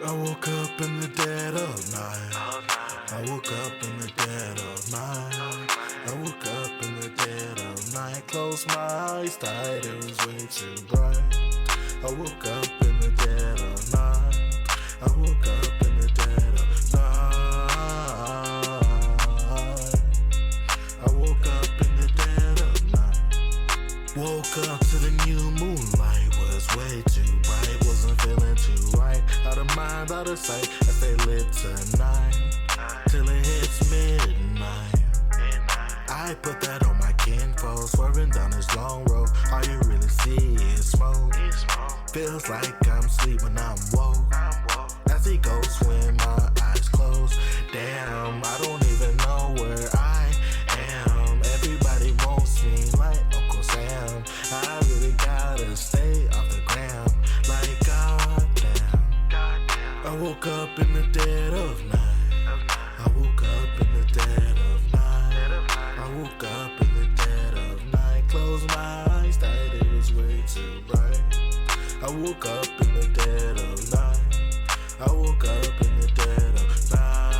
I woke up in the dead of night. I woke up in the dead of night. I woke up in the dead of night. Closed my eyes tight, it was way too bright. I woke up in the dead of night. I woke up in the dead of night. I woke up in the dead of night. Woke up to the new moonlight. Was way too bright. Wasn't feeling too right. Out of mind, out of sight. I stay lit tonight till it hits midnight. I put that on my kinfolk, swerving down this long road. All you really see is smoke. Feels like I'm asleep when I'm woke. As he goes when my eyes close. Damn, I don't even know where I am. Everybody wants me like Uncle Sam. I really gotta stay off the gram. Like goddamn. I woke up in the dead of night. I woke up in the dead of night. I woke up in the dead of night. Closed my eyes tight, it was way too bright. I woke up in the dead of night. I woke up in the dead of night.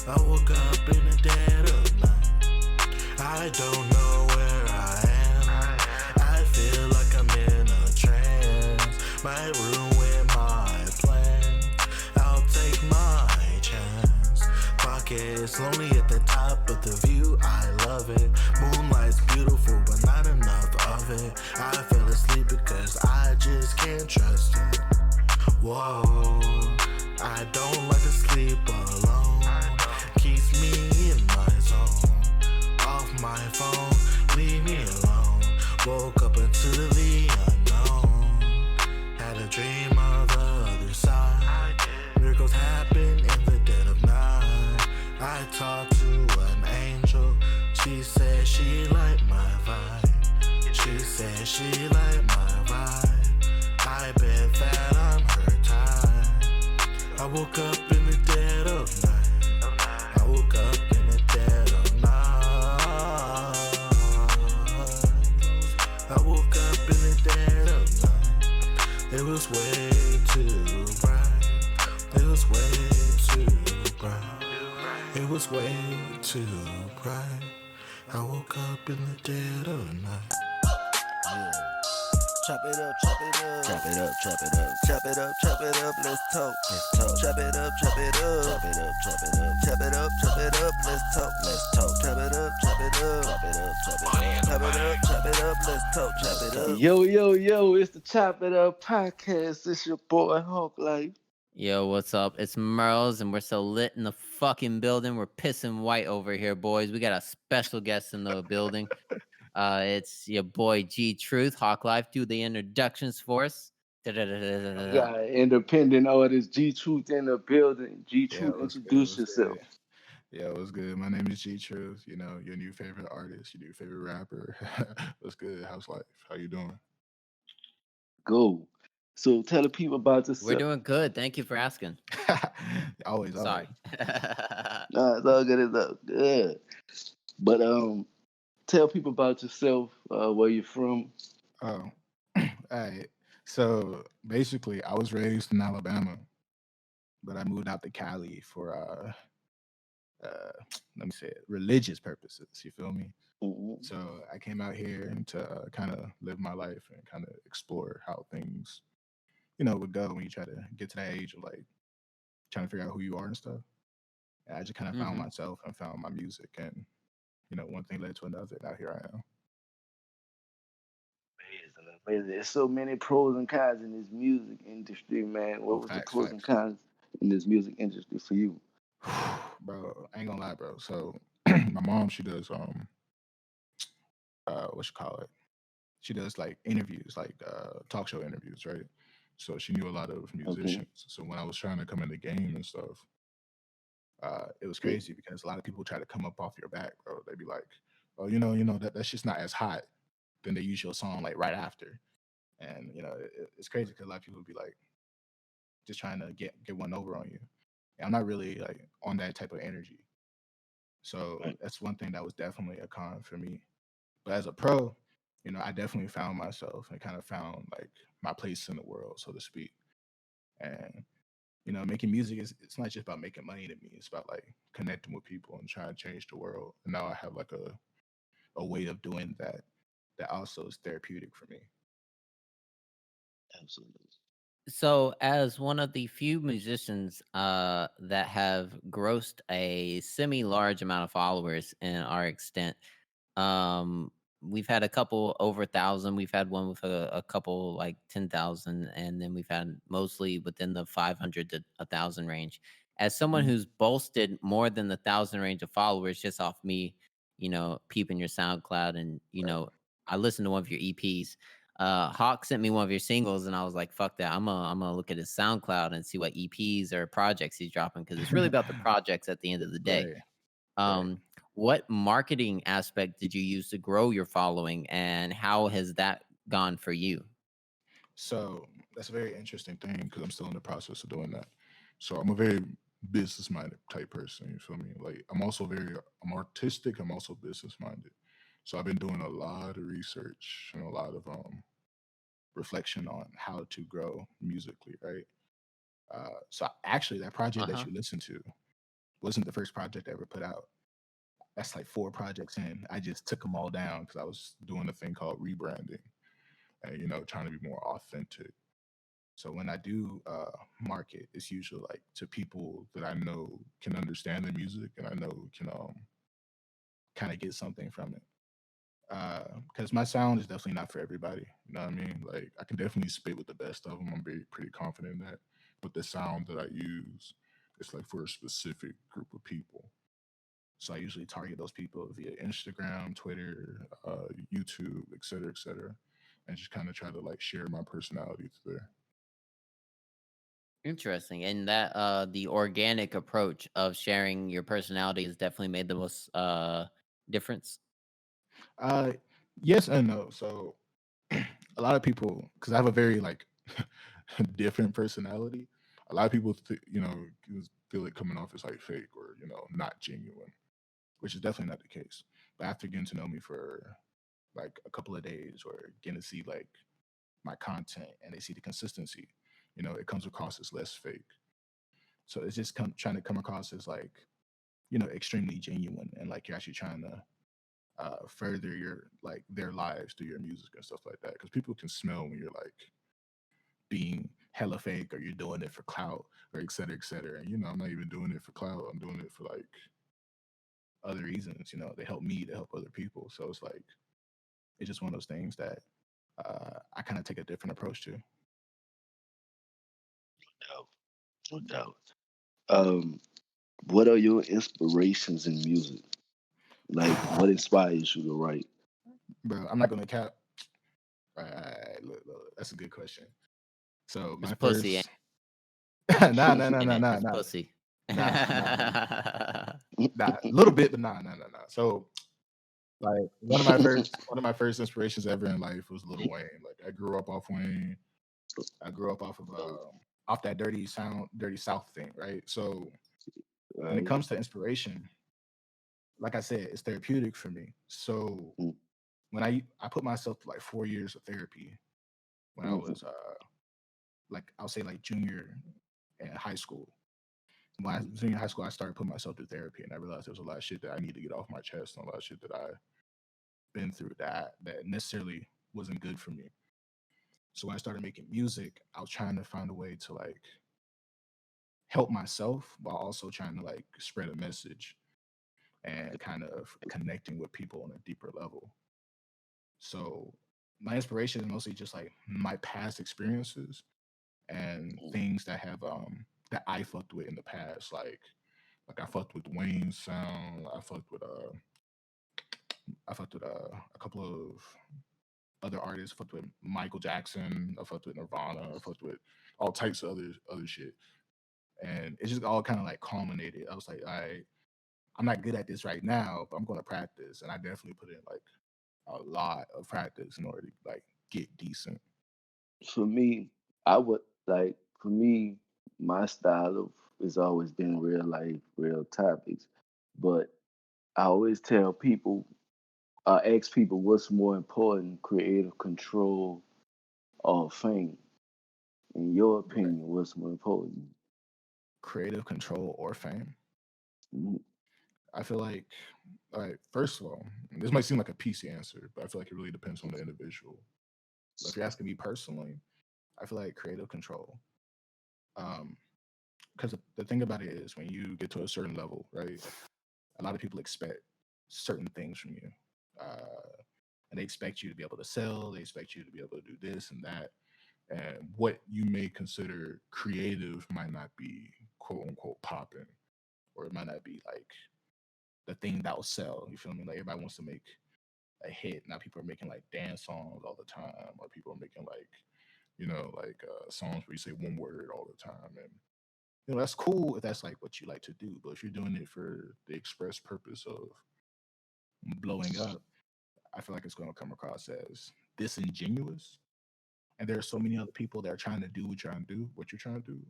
I woke up in the dead of night. I don't know where I am. I feel like I'm in a trance. Might ruin my plan. I'll take my chance. Fuck it, it's lonely at the top of the view. I love it. Moonlight's beautiful, but not enough of it. I fell asleep because I just can't trust it. Whoa, I don't like to sleep alone. Keeps me in my zone. Off my phone, leave me alone. Woke up into the unknown. Had a dream of the other side. Miracles happen in the dead of night. I talked to an angel. She said she liked my vibe. She said she liked my vibe. I bet that I'm her type. I woke up in the dead of night. I woke up in the dead of night. I woke up in the dead of night. It was way too bright. It was way too bright. It was way too bright. I woke up in the dead of night. Yeah. Chop it up, chop it up. Chop it up, chop it up. Chop it up, chop it up, let's talk. Let's talk. Chop it up, chop it up. Chop it up, chop it up. Chop it up, chop it up, let's talk. Let's talk. Chop it up, chop it up. Chop it up, chop it up. Chop it up, chop it up, let's talk. Chop it up. Yo, it's the Chop It Up podcast. It's your boy Hawklyfe. Yo, what's up? It's Murrls, and we're so lit in the fucking building. We're pissing white over here, boys. We got a special guest in the building. It's your boy G Truth. Hawklyfe, do the introductions for us. Got independent artist G Truth in the building. G Truth, what's good? introduce What's yourself. good? Yeah, what's good? My name is G Truth. You know, your new favorite artist, your new favorite rapper. What's good? How's life? How you doing? Go. So tell the people about We're yourself. doing good. Thank you for asking. always, Sorry. Nah, it's all good. It's all good. But tell people about yourself. Where you're from. Oh, all right. So basically, I was raised in Alabama, but I moved out to Cali for let me say it, religious purposes. You feel me? Mhm. So I came out here to kind of live my life and kind of explore how things, would go when you try to get to that age of like trying to figure out who you are and stuff. And I just kind of found Mhm. myself and found my music, and one thing led to another. Now here I am. Amazing. There's so many pros and cons in this music industry, man. Oh, What was the facts, pros and facts. cons in this music industry for you? Bro, I ain't gonna lie, bro. So my mom, she does what you call it? She does like interviews, like talk show interviews, right? So she knew a lot of Okay. musicians. So when I was trying to come in the game and stuff, it was Yeah. crazy because a lot of people try to come up off your back, bro. They'd be like, "Oh, that's just not as hot." Then they use your song like right after, and it's crazy because a lot of people would be like, just trying to get one over on you. And I'm not really like on that type of energy. So Right. that's one thing that was definitely a con for me. But as a pro, I definitely found myself and kind of found like my place in the world, so to speak. And making music is it's not just about making money to me. It's about like connecting with people and trying to change the world. And now I have like a way of doing that that also is therapeutic for me. Absolutely. So, as one of the few musicians that have grossed a semi large amount of followers in our extent, um, we've had a couple over 1,000. We've had one with a couple like 10,000, and then we've had mostly within the 500 to 1,000 range. As someone Mhm. who's boasted more than the 1,000 range of followers just off me, peeping your SoundCloud, and Right. I listened to one of your EPs. Hawk sent me one of your singles, and I was like, "Fuck that! I'm gonna look at his SoundCloud and see what EPs or projects he's dropping, because it's really about the projects at the end of the day." Right, right. Um, what marketing aspect did you use to grow your following, and how has that gone for you? So that's a very interesting thing because I'm still in the process of doing that. So I'm a very business minded type person. You feel me? Like I'm artistic. I'm also business minded. So I've been doing a lot of research and a lot of reflection on how to grow musically. Right. So actually, that project Uh that huh. you listened to wasn't the first project I ever put out. That's like 4 projects in. I just took them all down because I was doing a thing called rebranding and trying to be more authentic. So when I do market, it's usually like to people that I know can understand the music and I know can kind of get something from it. Because my sound is definitely not for everybody. You know what I mean? Like I can definitely spit with the best of them. I'm very pretty confident in that. But the sound that I use, it's like for a specific group of people. So I usually target those people via Instagram, Twitter, YouTube, et cetera, and just kind of try to like share my personality through there. Interesting. And that the organic approach of sharing your personality has definitely made the most difference. Uh, yes and no. So a lot of people, because I have a very like different personality, a lot of people, feel it coming off as like fake or not genuine, which is definitely not the case. But after getting to know me for like a couple of days or getting to see like my content and they see the consistency, it comes across as less fake. So it's just trying to come across as like extremely genuine and like you're actually trying to further your like their lives through your music and stuff like that. Because people can smell when you're like being hella fake or you're doing it for clout or et cetera, et cetera. And I'm not even doing it for clout. I'm doing it for like other reasons. They help me to help other people. So it's like it's just one of those things that I kind of take a different approach to. No, no doubt. Um, what are your inspirations in music? Like, what inspires you to write? Bro, I'm not gonna cap. Look, that's a good question. So It's my pussy, first, nah, nah, nah, ain't nah, it? nah, It's nah, pussy. nah, a little bit, but nah. So like one of my first inspirations ever in life was Lil Wayne. Like I grew up off Wayne. I grew up off that dirty South thing, right? So when it Right. comes to inspiration, like I said, it's therapeutic for me. So Mm, when I put myself to like 4 years of therapy when I mhm, was like I'll say like junior in high school. When I was in high school, I started putting myself through therapy, and I realized there was a lot of shit that I need to get off my chest, and a lot of shit that I been through that necessarily wasn't good for me. So when I started making music, I was trying to find a way to like help myself while also trying to like spread a message and kind of connecting with people on a deeper level. So my inspiration is mostly just like my past experiences and mm, things that I fucked with in the past. Like I fucked with Wayne's sound. I fucked with a couple of other artists. I fucked with Michael Jackson. I fucked with Nirvana. I fucked with all types of other shit. And it just all kind of like culminated. I was like, I'm not good at this right now, but I'm going to practice. And I definitely put in like a lot of practice in order to like get decent. For me, I would like for me, my style of has always been real life, real topics. But I always tell people, ask people what's more important, creative control or fame? In your Right. opinion, what's more important? Creative control or fame? Mhm, I feel like, all right, first of all, this might seem like a PC answer, but I feel like it really depends on the individual. But if you're asking me personally, I feel like creative control. Um, because the thing about it is when you get to a certain level, right? A lot of people expect certain things from you. And they expect you to be able to sell, they expect you to be able to do this and that. And what you may consider creative might not be quote unquote popping, or it might not be like the thing that will sell. You feel me? Like everybody wants to make a hit. Now people are making like dance songs all the time, or people are making like, songs where you say one word all the time. And that's cool if that's like what you like to do. But if you're doing it for the express purpose of blowing up, I feel like it's going to come across as disingenuous. And there are so many other people that are trying to do what you're trying to do.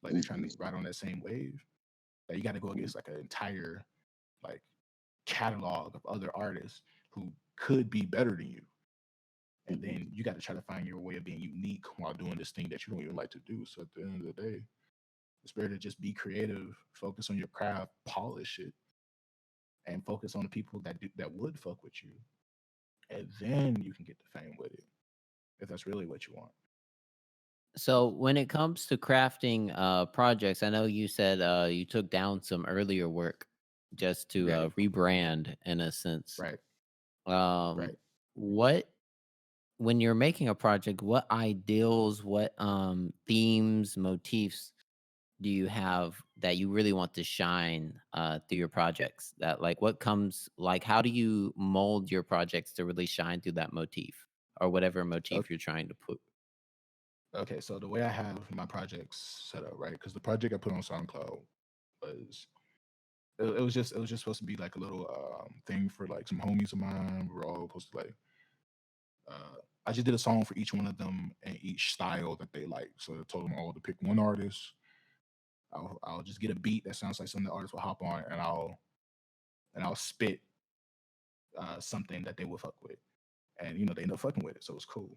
Like they're trying mhm, to ride on that same wave. That you got to go mhm, against like an entire like catalog of other artists who could be better than you. And mhm, then you got to try to find your way of being unique while doing this thing that you don't even like to do. So at the end of the day, it's better to just be creative, focus on your craft, polish it, and focus on the people that would fuck with you. And then you can get the fame with it if that's really what you want. So when it comes to crafting projects, I know you said you took down some earlier work just to Right, rebrand in a sense. right, Um, right. what when you're making a project, what ideals, what themes, motifs do you have that you really want to shine through your projects? That like what comes like how do you mold your projects to really shine through that motif or whatever Okay, motif you're trying to put? okay. So the way I have my projects set up, right? Because the project I put on SoundCloud was it was just supposed to be like a little thing for like some homies of mine. We were all supposed to like I just did a song for each one of them and each style that they like. So I told them all to pick one artist. I'll just get a beat that sounds like something the artist will hop on, and I'll spit something that they will fuck with, and they end up fucking with it, so it's cool.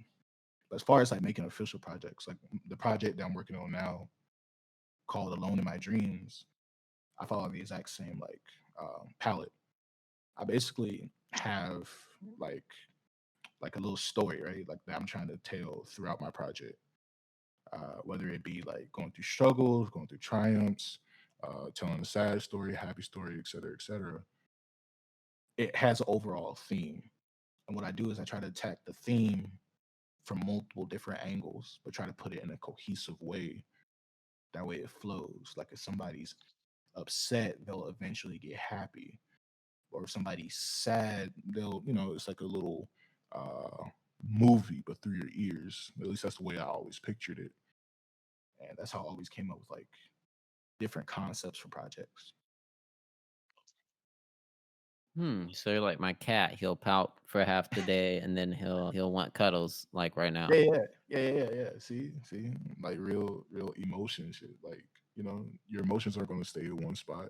But as far as like making official projects, like the project that I'm working on now called "Alone in My Dreams," I follow the exact same like palette. I basically have like like a little story, right? Like that I'm trying to tell throughout my project. Whether it be like going through struggles, going through triumphs, telling a sad story, happy story, etc., etc. It has an overall theme. And what I do is I try to attack the theme from multiple different angles, but try to put it in a cohesive way. That way it flows. Like if somebody's upset, they'll eventually get happy. Or if somebody's sad, it's like a little uh, movie, but through your ears. At least that's the way I always pictured it. And that's how I always came up with like different concepts for projects. So you're like my cat. He'll pout for half the day and then he'll want cuddles like right now. Yeah, yeah. See, like real emotion shit. Like your emotions aren't going to stay in one spot.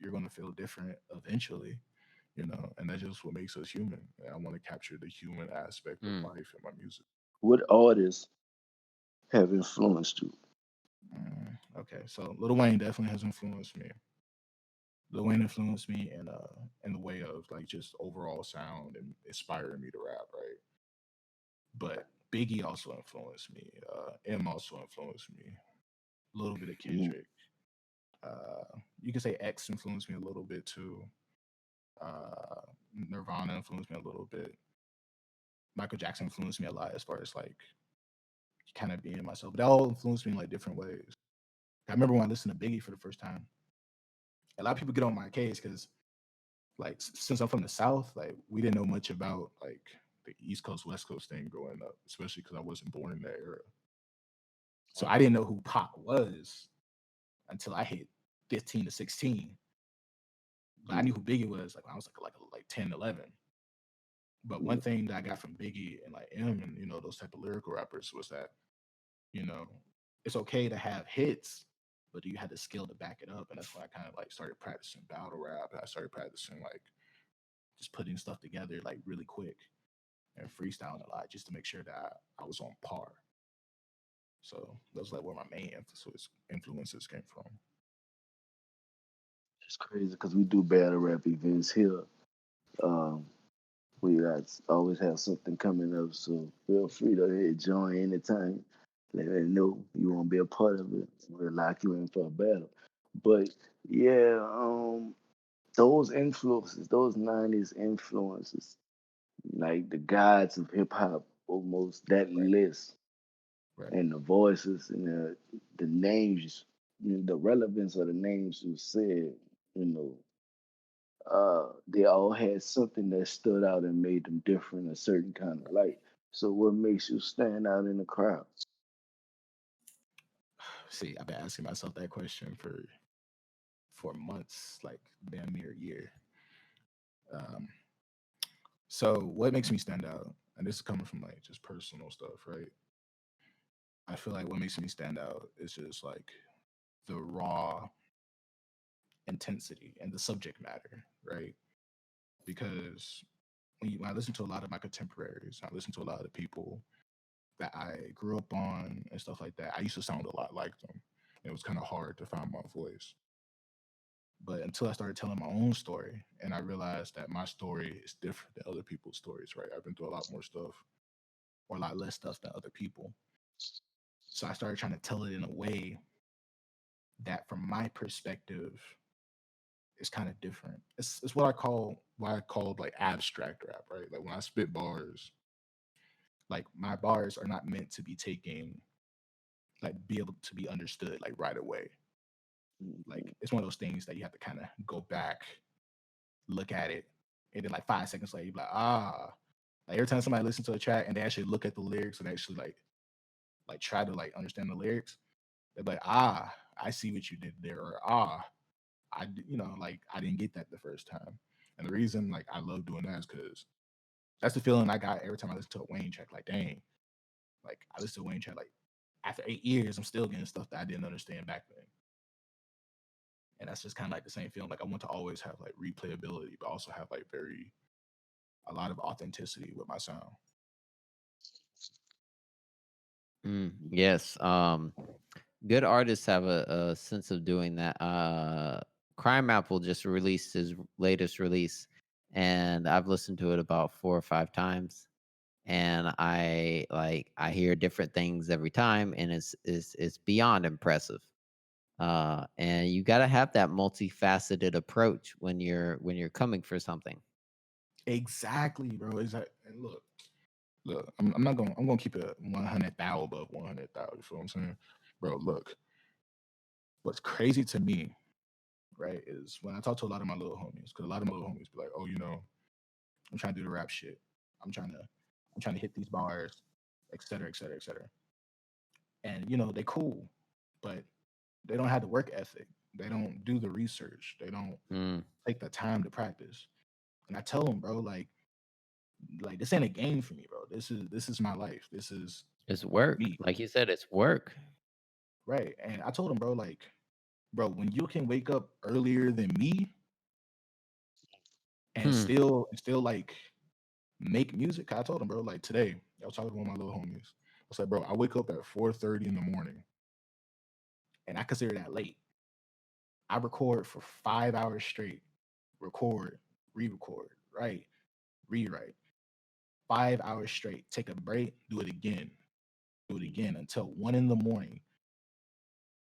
You're going to feel different eventually. And that's just what makes us human. And I want to capture the human aspect of Hmm. life in my music. What artists have influenced you? Okay, so Lil Wayne definitely has influenced me. Lil Wayne influenced me in the way of like just overall sound and inspiring me to rap, right? But Biggie also influenced me. M also influenced me. A little bit of Mhm, Kendrick. You can say X influenced me a little bit too. Uh, Nirvana influenced me a little bit. Michael Jackson influenced me a lot as far as like kind of being myself. But they all influenced me in like different ways. I remember when I listened to Biggie for the first time. A lot of people get on my case because like since I'm from the South, like we didn't know much about like the East Coast West Coast thing growing up, especially because I wasn't born in that era. So I didn't know who Pac was until I hit 15 to 16. But I mhm, knew who Biggie was like when I was like 10, 11. But one mhm, thing that I got from Biggie and like M and those type of lyrical rappers was that you know it's okay to have hits, but you had the skill to back it up, and that's when I kind of like started practicing battle rap. And I started practicing like just putting stuff together like really quick. and freestyling a lot just to make sure that I was on par. So those like where my main influences came from. It's crazy because we do battle rap events here. Um, we got always have something coming up, so feel free to join anytime. Let me know you want to be a part of it. We'll lock you in for a battle. But yeah, those influences, those '90s influences, like the gods of hip hop, almost that Right, list right. and the voices and the names, the relevance of the names you said, you know, they all had something that stood out and made them different, a certain kind of light. So, what makes you stand out in the crowd? See, I've been asking myself that question for months, like damn near a year. Um, so what makes me stand out? And this is coming from like just personal stuff, right? I feel like what makes me stand out is just like the raw intensity and the subject matter, right? Because when I listen to a lot of my contemporaries, I listen to a lot of the people that I grew up on and stuff like that. I used to sound a lot like them. It was kind of hard to find my voice. But until I started telling my own story and I realized that my story is different than other people's stories, right? I've been through a lot more stuff or a lot less stuff than other people. So I started trying to tell it in a way that, from my perspective, is kind of different. It's what I called like abstract rap, right? Like when I spit bars, like my bars are not meant to be taken, like be able to be understood like right away. Like Mhm. it's one of those things that you have to kind of go back, look at it, and then like 5 seconds later, you be like, ah. Like every time somebody listens to a track and they actually look at the lyrics and actually like try to like understand the lyrics, they're like, ah, I see what you did there, or ah, like I didn't get that the first time. And the reason like I love doing that is because that's the feeling I got every time I listen to a Wayne track. Like, dang, like I listen to a Wayne track, like after 8 years, I'm still getting stuff that I didn't understand back then. And that's just kind of like the same feeling. Like I want to always have like replayability, but also have like a lot of authenticity with my sound. Yes. Good artists have a sense of doing that. Crime Apple just released his latest release, and I've listened to it about 4 or 5 times. And I hear different things every time, and it's beyond impressive. And you got to have that multifaceted approach when you're coming for something. Exactly, bro. Exactly. And look. I'm gonna keep it 100,000 above 100,000. You feel what I'm saying, bro? Look, what's crazy to me, right, is when I talk to a lot of my little homies, because a lot of my little homies be like, oh, I'm trying to do the rap shit. I'm trying to hit these bars, et cetera, et cetera, et cetera. And they cool, but they don't have the work ethic. They don't do the research. They don't Mm. take the time to practice. And I tell them, bro, like this ain't a game for me, bro. This is my life. This is It's work. me, Like you said, it's work. right? And I told him, bro, like, bro, when you can wake up earlier than me and Hmm. still like make music. I told him, bro, like today, I was talking to one of my little homies. I was like, bro, I wake up at 4:30 in the morning, and I consider that late. I record for 5 hours straight, record, re-record, write, rewrite, 5 hours straight. Take a break, do it again until 1 in the morning.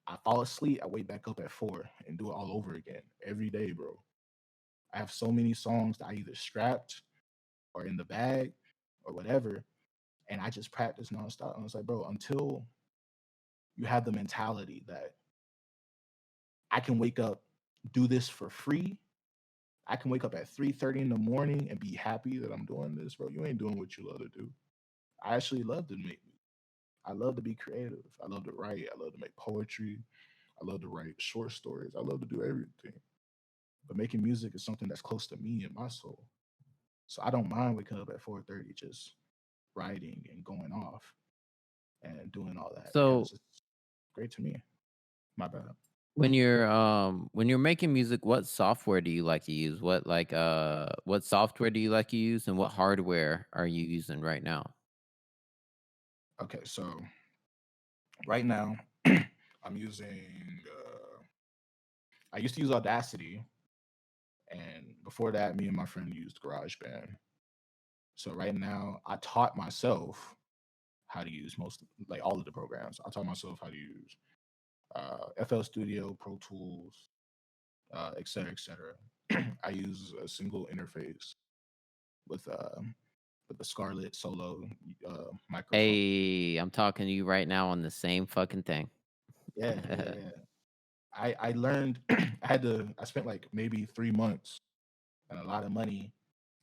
I fall asleep. I wake back up at 4 and do it all over again every day, bro. I have so many songs that I either scrapped or in the bag or whatever, and I just practice nonstop. And I was like, bro, until you have the mentality that I can wake up, do this for free. I can wake up at 3:30 in the morning and be happy that I'm doing this, bro. You ain't doing what you love to do. I actually love to make music. I love to be creative. I love to write. I love to make poetry. I love to write short stories. I love to do everything. But making music is something that's close to me and my soul. So I don't mind waking up at 4:30 just writing and going off and doing all that because So it's great to me. My bad. When you're making music, what software do you like to use? What software do you like to use, and what hardware are you using right now? Okay, so right now I'm using. I used to use Audacity, and before that, me and my friend used GarageBand. So right now, I taught myself how to use most, like all of the programs. I taught myself how to use FL Studio, Pro Tools, et cetera, et cetera. I use a single interface with uh, with the Scarlett Solo microphone. Hey, I'm talking to you right now on the same fucking thing. Yeah, yeah, yeah. I learned I spent like maybe 3 months and a lot of money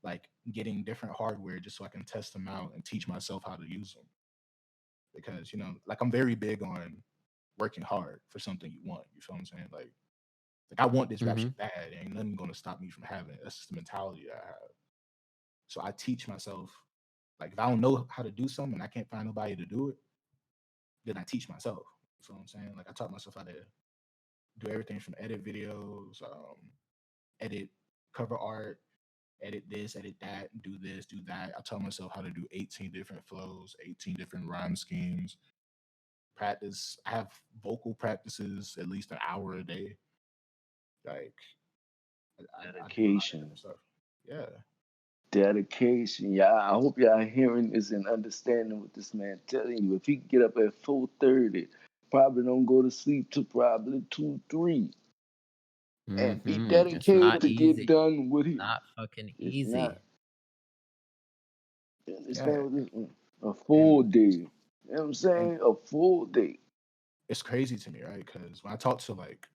like getting different hardware just so I can test them out and teach myself how to use them. Because like I'm very big on working hard for something you want. You feel what I'm saying? Like I want this rap Mhm. shit bad. Ain't nothing gonna stop me from having it. That's just the mentality that I have. So I teach myself. Like if I don't know how to do something and I can't find nobody to do it, then I teach myself. You feel what I'm saying? Like I taught myself how to do everything from edit videos, edit cover art, edit this, edit that, do this, do that. I taught myself how to do 18 different flows, 18 different rhyme schemes. Practice. I have vocal practices at least an hour a day. Like I do a lot of Dedication. different stuff. Yeah. Dedication. Yeah, I hope y'all hearing this and understanding what this man telling you. If he get up at 4:30, probably don't go to sleep till probably 2, 3, and be Mhm. It's dedicated not to get easy. done with him. Not fucking It's not. easy. You Yeah. understand what this a And full day. You know what I'm and saying? A full day. it's crazy to me, right? Because when I talk to like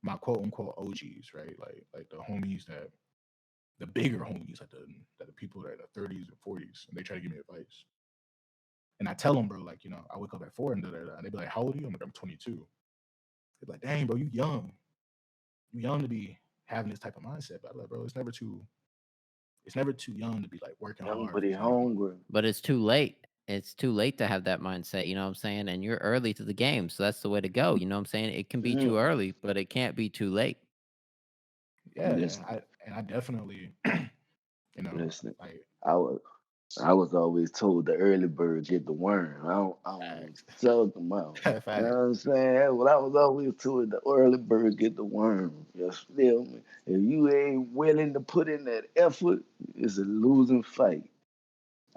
my quote unquote OGs, right? Like the homies that the bigger homies, like the people that are in the 30s and 40s, and they try to give me advice. And I tell them, bro, like, I wake up at 4 and da, da, da, and they be like, how old are you? I'm like, I'm 22. They're like, dang, bro, you young. You young to be having this type of mindset. But I'm like, bro, it's never too young to be like working Young hard but for he something you want. hungry. But it's too late. It's too late to have that mindset, you know what I'm saying? And you're early to the game, so that's the way to go, you know what I'm saying? It can be too Mm. early, but it can't be too late. Yeah, and Listen, I definitely, you know, listen. like I was I was always told the early bird get the worm. I don't facts. sell them out. You know what Facts. I'm saying? Well, I was always told the early bird get the worm. You feel me? If you ain't willing to put in that effort, it's a losing fight.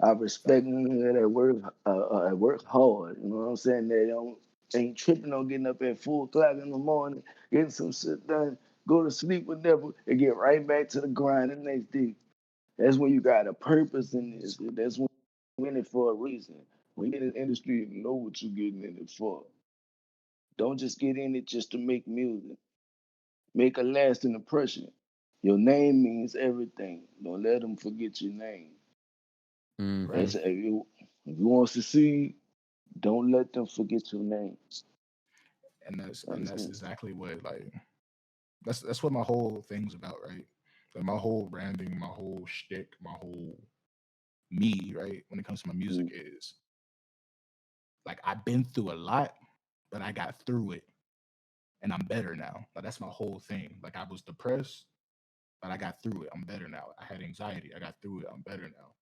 I respect Facts. women that work hard. You know what I'm saying? They don't ain't tripping on getting up at 4 o'clock in the morning, getting some shit done, go to sleep whenever, and get right back to the grind the next day. That's when you got a purpose in this. That's when you're in it for a reason. When you're in the industry, you know what you're getting in it for. Don't just get in it just to make music. Make a lasting impression. Your name means everything. Don't let them forget your name. Right. Mhm. If you want to succeed, don't let them forget your name. And that's Understand? exactly what like that's what my whole thing's about, right? Like my whole branding, my whole shtick, my whole me, right? When it comes to my music Mm, is like I've been through a lot, but I got through it and I'm better now. Like that's my whole thing. Like I was depressed, but I got through it. I'm better now. I had anxiety. I got through it. I'm better now.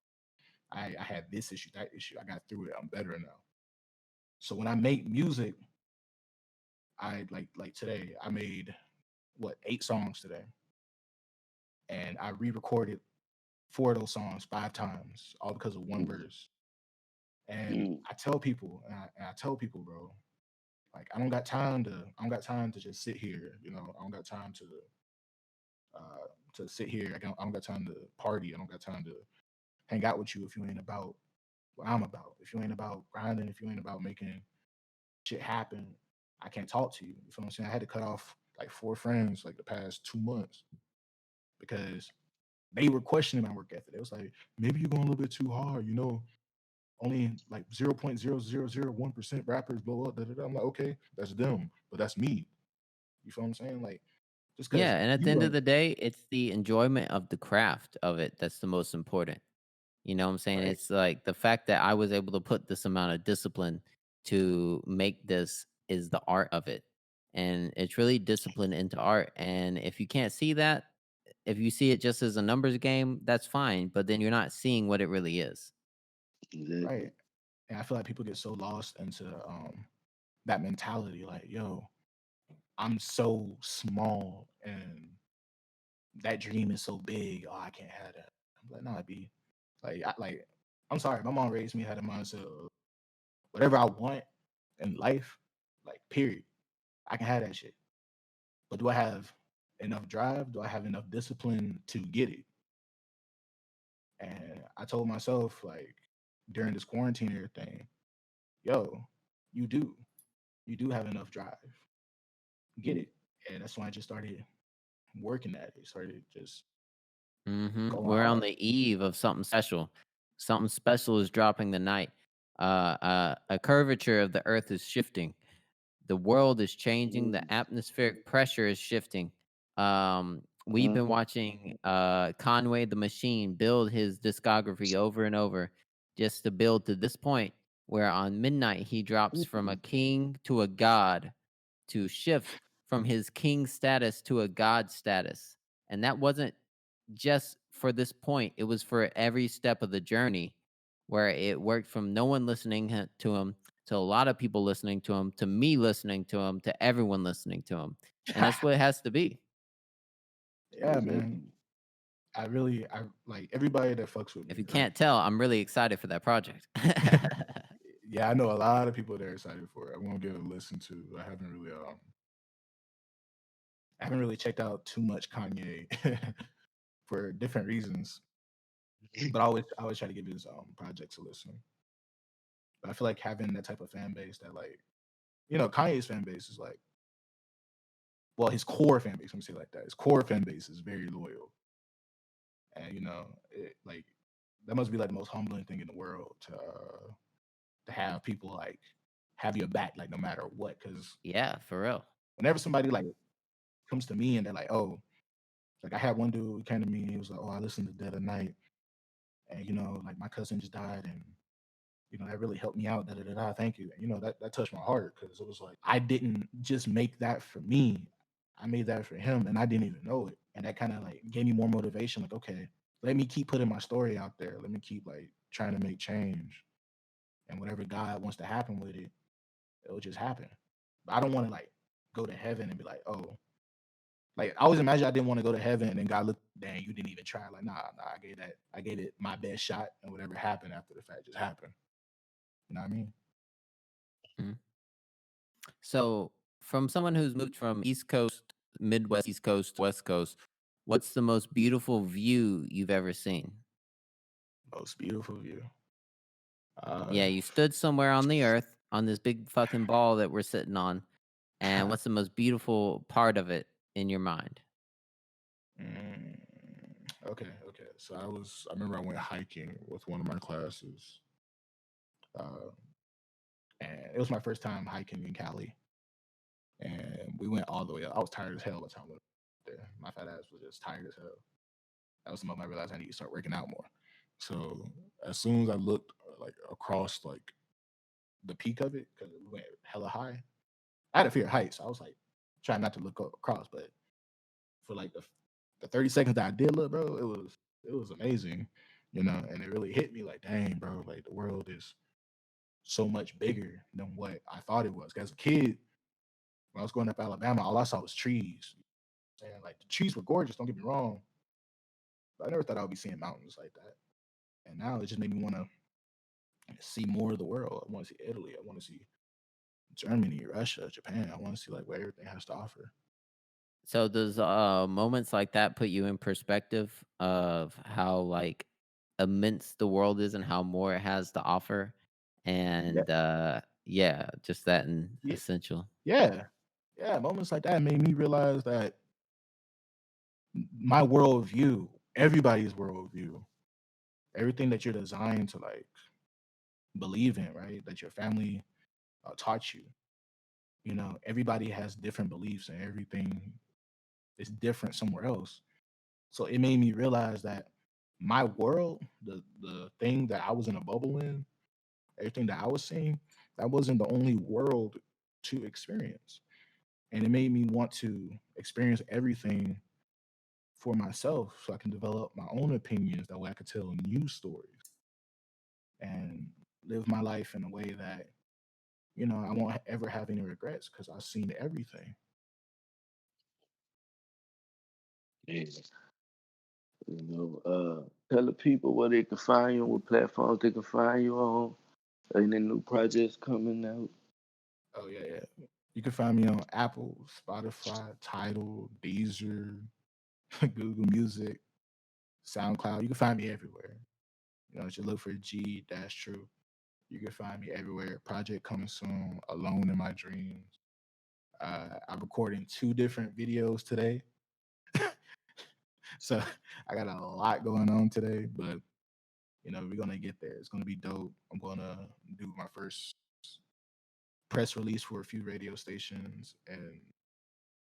I had this issue, that issue. I got through it. I'm better now. So when I make music, I like today, I made what 8 songs today. And I re-recorded 4 of those songs 5 times, all because of one mm, verse. And mm. I tell people, bro, like I don't got time to just sit here, I don't got time to sit here. I don't got time to party. I don't got time to hang out with you if you ain't about what I'm about. If you ain't about grinding, if you ain't about making shit happen, I can't talk to you. You feel what I'm saying? I had to cut off like 4 friends like the past 2 months because they were questioning my work ethic. It was like, maybe you're going a little bit too hard, only like 0.0001% rappers blow up. Da, da, da. I'm like, okay, that's them, but that's me. You feel what I'm saying? Like, just because Yeah, and at the you end of are the day, it's the enjoyment of the craft of it that's the most important. You know what I'm saying? right, It's like the fact that I was able to put this amount of discipline to make this is the art of it. and it's really discipline into art. And if you can't see that, if you see it just as a numbers game, that's fine, but then you're not seeing what it really is. Exactly. Right. And I feel like people get so lost into that mentality, like, yo, I'm so small and that dream is so big. Oh, I can't have that. I'm like, nah, be like I'm sorry, my mom raised me had a mindset of whatever I want in life, like period. I can have that shit. But do I have enough drive? Do I have enough discipline to get it? And I told myself, like, during this quarantine and everything, yo, you do. You do have enough drive. Get it. And that's when I just started working at it. Started just going We're on hard. the eve of something special. Something special is dropping the night. A curvature of the earth is shifting. The world is changing. The atmospheric pressure is shifting. We've been Mm-hmm. watching Conway the Machine build his discography over and over just to build to this point where on midnight he drops from a king to a god to shift from his king status to a god status. And that wasn't just for this point, it was for every step of the journey where it worked from no one listening to him to a lot of people listening to him to me listening to him to everyone listening to him. And that's what it has to be. Yeah, man. Exactly. I like everybody that fucks with If me. you Like, can't tell, I'm really excited for that project. yeah, I know a lot of people that are excited for it. I won't give it a listen to. I haven't really checked out too much Kanye for different reasons. But I always try to give his projects a listen. But I feel like having that type of fan base that like Kanye's fan base is like, well, his core fan base, let me say it like that. His core fan base is very loyal. And like that must be like the most humbling thing in the world to have people like have your back like no matter what. Because Yeah, for real. whenever somebody like comes to me and they're like, oh, like I had one dude who came to me and he was like, oh, I listened to Dead of Night and like my cousin just died and that really helped me out. Da, da, da, da, thank you. And, that touched my heart because it was like I didn't just make that for me. I made that for him and I didn't even know it. And that kind of like gave me more motivation. Like, okay, let me keep putting my story out there. Let me keep like trying to make change. And whatever God wants to happen with it, it'll just happen. But I don't want to like go to heaven and be like, oh, like I always imagine I didn't want to go to heaven and then God looked, dang, you didn't even try. Like, nah, I gave it my best shot, and whatever happened after the fact just happened. You know what I mean? Mhm. So, from someone who's moved from East Coast, Midwest, East Coast, to West Coast, what's the most beautiful view you've ever seen? Most beautiful view. Uh, Yeah, you stood somewhere on the earth on this big fucking ball that we're sitting on. And what's the most beautiful part of it in your mind? mm, okay. So I remember I went hiking with one of my classes, uh, and it was my first time hiking in Cali, and we went all the way up. I was tired as hell by the time we went there. My fat ass was just tired as hell. That was the moment I realized I need to start working out more. So as soon as I looked like across like the peak of it, because we went hella high, I had a fear of heights. So I was like trying not to look across, but for like the 30 seconds that I did look, bro, it was amazing, and it really hit me like, dang, bro, like the world is so much bigger than what I thought it was. 'Cause as a kid, when I was growing up in Alabama, all I saw was trees. And like the trees were gorgeous, don't get me wrong. But I never thought I would be seeing mountains like that. And now it just made me want to see more of the world. I want to see Italy. I want to see Germany, Russia, Japan. I want to see like what everything has to offer. So does moments like that put you in perspective of how like immense the world is and how more it has to offer? Yeah, And yeah, just that in yeah, essential. yeah, yeah. Moments like that made me realize that my worldview, everybody's worldview, everything that you're designed to like believe in, right? That your family taught you. Everybody has different beliefs and everything is different somewhere else. So it made me realize that my world, the thing that I was in a bubble in, everything that I was seeing, that wasn't the only world to experience. And it made me want to experience everything for myself so I can develop my own opinions. That way I could tell new stories and live my life in a way that, I won't ever have any regrets because I've seen everything. Yeah. Tell the people where they can find you, what platforms they can find you on, any new projects coming out. Oh, yeah, yeah. You can find me on Apple, Spotify, Tidal, Deezer, Google Music, SoundCloud. You can find me everywhere. Just look for G Dash True. You can find me everywhere. Project coming soon. Alone in My Dreams. I'm recording 2 different videos today, so I got a lot going on today. But we're gonna get there. It's gonna be dope. I'm gonna do my first press release for a few radio stations in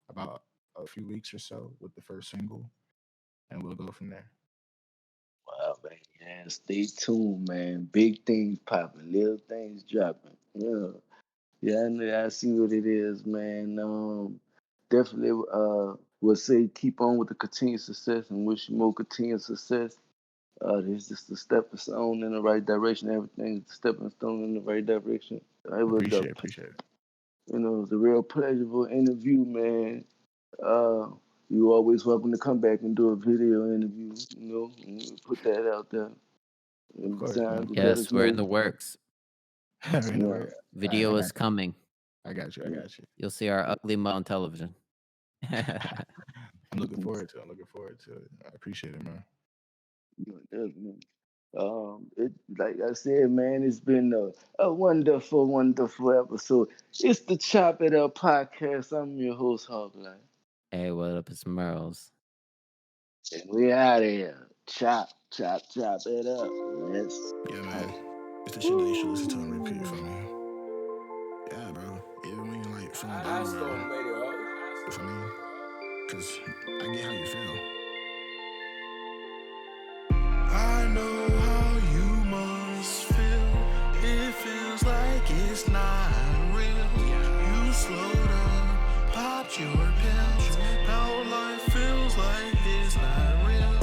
about a few weeks or so with the first single, and we'll go from there. Wow, man. Yeah, stay tuned, man. Big things popping, little things dropping. Yeah. Yeah, I see what it is, man. Definitely will say keep on with the continued success and wish you more continued success. This just a stepping stone in the right direction. Everything's a stepping stone in the right direction. It was Appreciate it. it was a real pleasurable interview, man. Uh, you always welcome to come back and do a video interview. And we put that out there. Of And course, time man. to let Yes, us we're in know. the works. We're in the Yeah, work. Video I is got you. coming. I got you. I got you. You'll see our ugly mug on television. I'm looking forward to it. I'm looking forward to it. I appreciate it, man. definitely. It like I said, man, it's been a wonderful, wonderful episode. It's the Chop It Up podcast. I'm your host, Hawklyfe. Hey, what up? It's Murrls. And we out here. Chop, chop, chop it up. Let's Yeah, man. go. It's the shit that you should listen to and repeat for me. Yeah, bro. Even when you're like feeling down, bro. You feel me? Cause I get how you feel. I know how you must feel. It feels like it's not real. You slowed up, popped your pills. Now life feels like it's not real.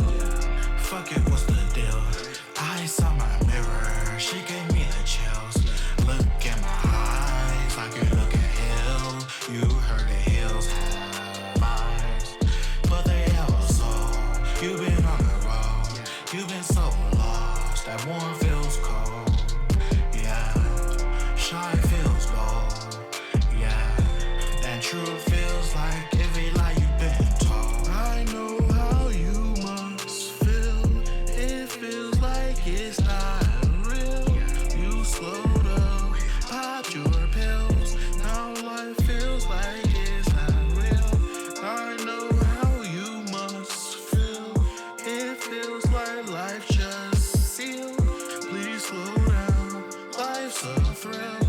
Fuck it, what's the deal? I saw my mirror, she gave me the chills. Look in my eyes like you look at hills. You heard the hills have eyes, but they also. You've been on the road, you've been so lost. That warm feels cold, yeah. Shy feels bold, yeah. And true feels like every lie you've been told. I know how you must feel. It feels like it's not real. You slowed up, popped your pills. Now life feels like it's not real. I know how you must feel. It feels like life just sealed. Please slow down. Life's a thrill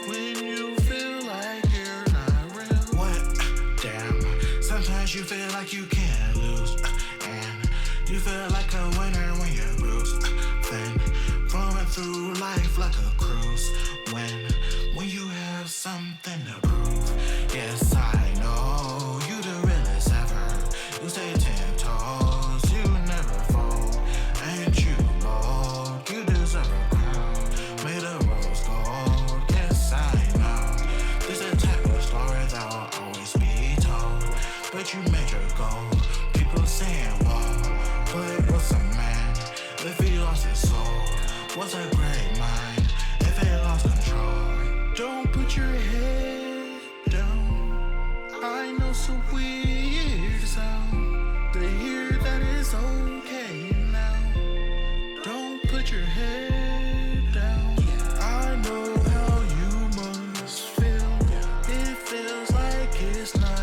when you feel like you're not real. What? Damn. Sometimes you feel like you can't lose, and you feel like a winner when you're bruised. Then flowing through life like a cruise. When you have something to prove. Yes, I know you the realest ever. You stay 10 toes, you never fold. Ain't you bold? You deserve a crown. Made of rose gold. Yes, I know. This a type of story that will always be told. But you made your goal. People saying, whoa. But what's a man if he lost his soul? What's a great mind if it lost control? Don't put your head down. I know so weird sound to hear that it's okay now. Don't put your head down. I know how you must feel. It feels like it's not